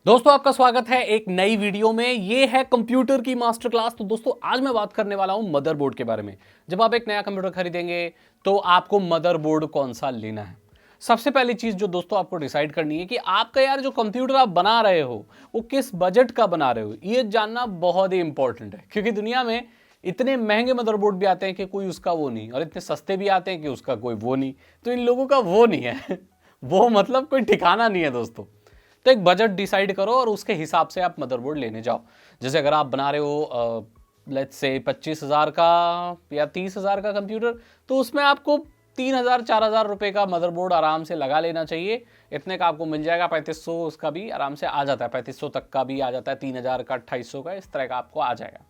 दोस्तों आपका स्वागत है एक नई वीडियो में। ये है कंप्यूटर की मास्टर क्लास। तो दोस्तों आज मैं बात करने वाला हूं मदरबोर्ड के बारे में। जब आप एक नया कंप्यूटर खरीदेंगे तो आपको मदरबोर्ड कौन सा लेना है। सबसे पहली चीज जो दोस्तों आपको डिसाइड करनी है कि आपका यार जो कंप्यूटर आप बना रहे हो वो किस बजट का बना रहे हो, ये जानना बहुत ही इंपॉर्टेंट है। क्योंकि दुनिया में इतने महंगे मदरबोर्ड भी आते हैं कि कोई उसका वो नहीं, और इतने सस्ते भी आते हैं कि उसका कोई वो नहीं। तो इन लोगों का वो नहीं है वो मतलब कोई ठिकाना नहीं है दोस्तों। तो एक बजट डिसाइड करो और उसके हिसाब से आप मदरबोर्ड लेने जाओ। जैसे अगर आप बना रहे हो लेट्स से 25,000 का या 30,000 का कंप्यूटर, तो उसमें आपको 3,000 4,000 रुपये का मदरबोर्ड आराम से लगा लेना चाहिए। इतने का आपको मिल जाएगा। 3500 उसका भी आराम से आ जाता है, 3500 तक का भी आ जाता है, 3,000 का, 2,250 का, इस तरह का आपको आ जाएगा।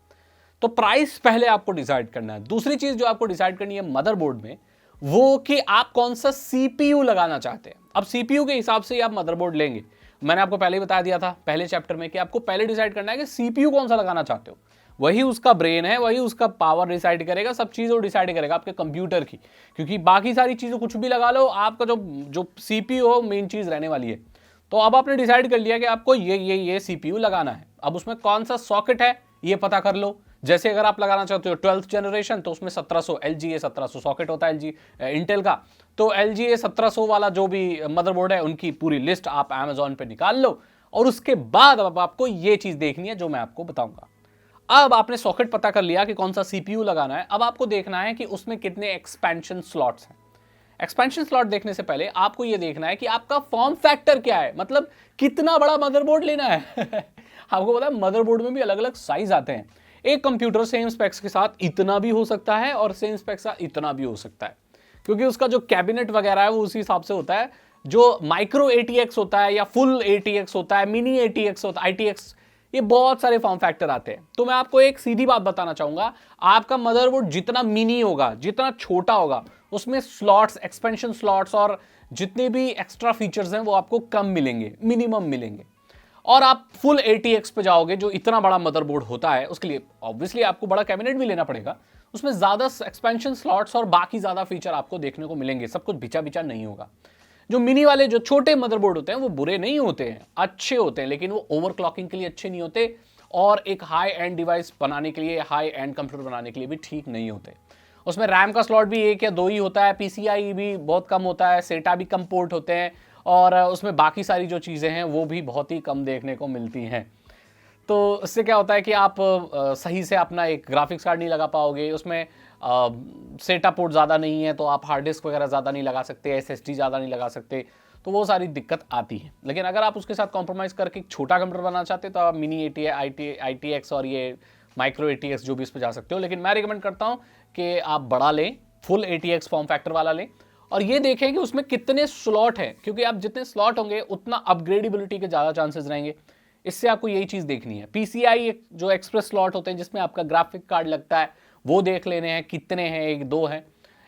तो प्राइस पहले आपको डिसाइड करना है। दूसरी चीज जो आपको डिसाइड करनी है मदरबोर्ड में, वो कि आप कौन सा सीपीयू लगाना चाहते हैं। अब सीपीयू के हिसाब से ही आप मदरबोर्ड लेंगे। मैंने आपको पहले ही बता दिया था पहले चैप्टर में कि आपको पहले डिसाइड करना है कि सीपीयू कौन सा लगाना चाहते हो। वही उसका ब्रेन है, वही उसका पावर डिसाइड करेगा, सब चीज़ वो डिसाइड करेगा आपके कंप्यूटर की। क्योंकि बाकी सारी चीज़ें कुछ भी लगा लो, आपका जो जो सीपीयू हो मेन चीज़ रहने वाली है। तो अब आपने डिसाइड कर लिया कि आपको ये सीपीयू लगाना है। अब उसमें कौन सा सॉकेट है ये पता कर लो। जैसे अगर आप लगाना चाहते हो 12th जनरेशन, तो उसमें 1700 LGA 1700 सॉकेट होता है इंटेल का। तो LGA 1700 वाला जो भी मदरबोर्ड है उनकी पूरी लिस्ट आप अमेजोन पे निकाल लो। और उसके बाद अब आपको ये चीज देखनी है जो मैं आपको बताऊंगा। अब आपने सॉकेट पता कर लिया कि कौन सा सीपीयू लगाना है। अब आपको देखना है कि उसमें कितने एक्सपेंशन स्लॉट्स हैं। एक्सपेंशन स्लॉट देखने से पहले आपको यह देखना है कि आपका फॉर्म फैक्टर क्या है, मतलब कितना बड़ा मदरबोर्ड लेना है आपको पता है मदरबोर्ड में भी अलग अलग साइज आते हैं। एक कंप्यूटर सेम स्पेक्स के साथ इतना भी हो सकता है और सेम स्पेक्स के साथ इतना भी हो सकता है, क्योंकि उसका जो कैबिनेट वगैरह है वो उसी हिसाब से होता है। जो माइक्रो ATX होता है या फुल ATX होता है, मिनी ATX होता है, ITX, ये बहुत सारे फॉर्म फैक्टर आते हैं। तो मैं आपको एक सीधी बात बताना चाहूंगा, आपका मदरबोर्ड जितना मिनी होगा, जितना छोटा होगा, उसमें स्लॉट्स, एक्सपेंशन स्लॉट्स और जितने भी एक्स्ट्रा फीचर्स हैं वो आपको कम मिलेंगे, मिनिमम मिलेंगे। और आप फुल ATX पे जाओगे जो इतना बड़ा मदरबोर्ड होता है, उसके लिए ऑब्वियसली आपको बड़ा कैबिनेट भी लेना पड़ेगा। उसमें ज्यादा एक्सपेंशन स्लॉट्स और बाकी ज्यादा फीचर आपको देखने को मिलेंगे, सब कुछ बिचा बिचा नहीं होगा। जो मिनी वाले जो छोटे मदरबोर्ड होते हैं वो बुरे नहीं होते हैं, अच्छे होते हैं, लेकिन वो ओवरक्लॉकिंग के लिए अच्छे नहीं होते और एक हाई एंड डिवाइस बनाने के लिए, हाई एंड कंप्यूटर बनाने के लिए भी ठीक नहीं होते। उसमें रैम का स्लॉट भी एक या दो ही होता है, PCI भी बहुत कम होता है, सेटा भी कम पोर्ट होते हैं, और उसमें बाकी सारी जो चीज़ें हैं वो भी बहुत ही कम देखने को मिलती हैं। तो इससे क्या होता है कि आप सही से अपना एक ग्राफिक्स कार्ड नहीं लगा पाओगे उसमें। सेटा पोर्ट ज़्यादा नहीं है तो आप हार्ड डिस्क वगैरह ज़्यादा नहीं लगा सकते, SSD ज़्यादा नहीं लगा सकते, तो वो सारी दिक्कत आती है। लेकिन अगर आप उसके साथ कॉम्प्रोमाइज़ करके एक छोटा कंप्यूटर बनाना चाहते हैं तो आप मिनी ITX और ये माइक्रो ATX जो भी इस पर जा सकते हो। लेकिन मैं रिकमेंड करता हूँ कि आप बड़ा लें, फुल ATX फॉर्म फैक्टर वाला लें, और ये देखें कि उसमें कितने स्लॉट हैं, क्योंकि आप जितने स्लॉट होंगे उतना अपग्रेडेबिलिटी के ज़्यादा चांसेस रहेंगे। इससे आपको यही चीज़ देखनी है। PCI जो एक्सप्रेस स्लॉट होते हैं जिसमें आपका ग्राफिक कार्ड लगता है, वो देख लेने हैं कितने हैं, एक दो हैं।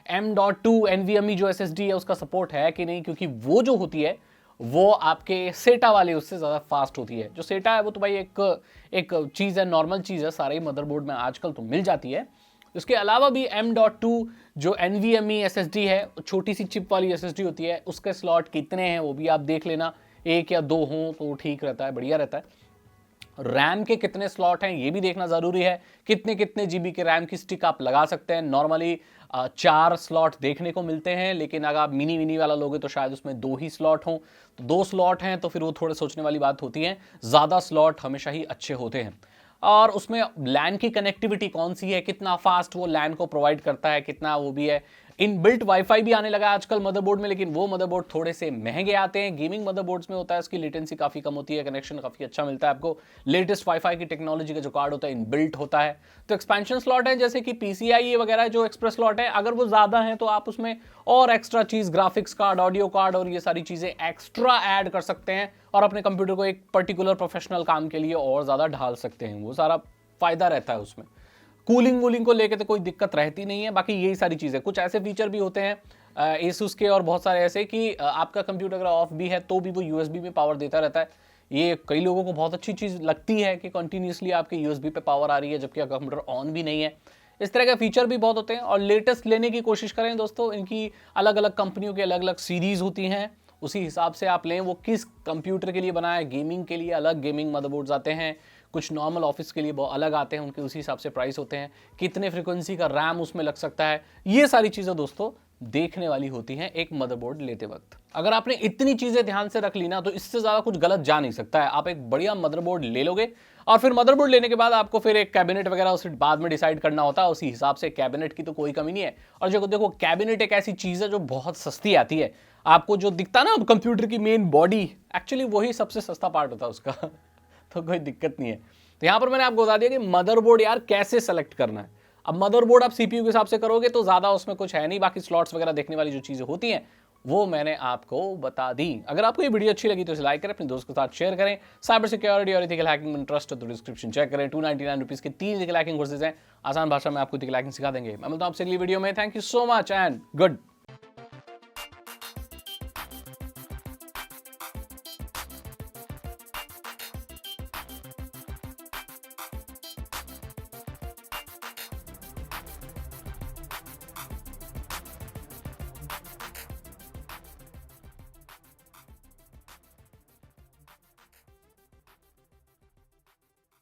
M.2 NVMe जो SSD है उसका सपोर्ट है कि नहीं, क्योंकि वो जो होती है वो आपके सेटा वाले उससे ज़्यादा फास्ट होती है। जो सेटा है वो तो भाई एक चीज़ है, नॉर्मल चीज़ है, सारे मदरबोर्ड में आजकल तो मिल जाती है। इसके अलावा भी M.2 जो NVMe SSD है, छोटी सी चिप वाली SSD होती है, उसके स्लॉट कितने हैं वो भी आप देख लेना, एक या दो हों तो ठीक रहता है, बढ़िया रहता है। रैम के कितने स्लॉट हैं ये भी देखना ज़रूरी है, कितने कितने GB के रैम की स्टिक आप लगा सकते हैं। नॉर्मली 4 स्लॉट देखने को मिलते हैं, लेकिन अगर आप मिनी वाला लोगे तो शायद उसमें 2 ही स्लॉट हों। तो 2 स्लॉट हैं तो फिर वो थोड़े सोचने वाली बात होती है। ज़्यादा स्लॉट हमेशा ही अच्छे होते हैं। और उसमें लैन की कनेक्टिविटी कौन सी है, कितना फास्ट वो लैन को प्रोवाइड करता है, कितना वो भी है। इनबिल्ट वाईफाई भी आने लगा आजकल मदरबोर्ड में, लेकिन वो मदरबोर्ड थोड़े से महंगे आते हैं। गेमिंग मदरबोर्ड्स में होता है इसकी लेटेंसी काफ़ी कम होती है, कनेक्शन काफ़ी अच्छा मिलता है आपको। लेटेस्ट वाईफाई की टेक्नोलॉजी का जो कार्ड होता है इनबिल्ट होता है। तो एक्सपेंशन स्लॉट है जैसे कि PCI वगैरह जो एक्सप्रेस स्लॉट है, अगर वो ज़्यादा है तो आप उसमें और एक्स्ट्रा चीज़, ग्राफिक्स कार्ड, ऑडियो कार्ड और ये सारी चीज़ें एक्स्ट्रा ऐड कर सकते हैं और अपने कंप्यूटर को एक पर्टिकुलर प्रोफेशनल काम के लिए और ज़्यादा ढाल सकते हैं। वो सारा फायदा रहता है उसमें। कूलिंग वूलिंग को लेकर तो कोई दिक्कत रहती नहीं है। बाकी यही सारी चीज़ें, कुछ ऐसे फीचर भी होते हैं Asus के और बहुत सारे ऐसे कि आपका कंप्यूटर अगर ऑफ भी है तो भी वो USB में पावर देता रहता है। ये कई लोगों को बहुत अच्छी चीज़ लगती है कि कंटिन्यूसली आपके USB पे पावर आ रही है जबकि आपका कंप्यूटर ऑन भी नहीं है। इस तरह के फीचर भी बहुत होते हैं और लेटेस्ट लेने की कोशिश करें दोस्तों। इनकी अलग अलग कंपनियों की अलग अलग सीरीज़ होती हैं उसी हिसाब से आप लें। वो किस कंप्यूटर के लिए बना है, गेमिंग के लिए अलग गेमिंग मदरबोर्ड्स आते हैं, कुछ नॉर्मल ऑफिस के लिए बहुत अलग आते हैं, उनके उसी हिसाब से प्राइस होते हैं, कितने फ्रीक्वेंसी का रैम उसमें लग सकता है, ये सारी चीज़ें दोस्तों देखने वाली होती हैं एक मदरबोर्ड लेते वक्त। अगर आपने इतनी चीज़ें ध्यान से रख ली ना तो इससे ज़्यादा कुछ गलत जा नहीं सकता है। आप एक बढ़िया मदरबोर्ड ले लोगे और फिर मदरबोर्ड लेने के बाद आपको फिर एक कैबिनेट वगैरह उसे बाद में डिसाइड करना होता है, उसी हिसाब से कैबिनेट की तो कोई कमी नहीं है। और जो देखो कैबिनेट एक ऐसी चीज़ है जो बहुत सस्ती आती है, आपको जो दिखता ना कंप्यूटर की मेन बॉडी, एक्चुअली वही सबसे सस्ता पार्ट होता है उसका तो कोई दिक्कत नहीं है। तो यहां पर मैंने आपको बता दिया कि मदरबोर्ड यार कैसे सेलेक्ट करना है। अब मदरबोर्ड आप सीपीयू के हिसाब से करोगे तो ज्यादा उसमें कुछ है नहीं, बाकी स्लॉट्स वगैरह देखने वाली जो चीजें होती हैं वो मैंने आपको बता दी। अगर आपको ये वीडियो अच्छी लगी तो इसे लाइक करें, अपने दोस्त के साथ शेयर करें। साइबर सिक्योरिटी और इथिकल हैकिंग में इंटरेस्ट है तो डिस्क्रिप्शन चेक करें। 299 रुपीज के 3 इथिकल हैकिंग कोर्सेज हैं, आसान भाषा में आपको इथिकल हैकिंग सिखा देंगे। मैं मिलता हूं आपसे अगली वीडियो में। Thank you so much and good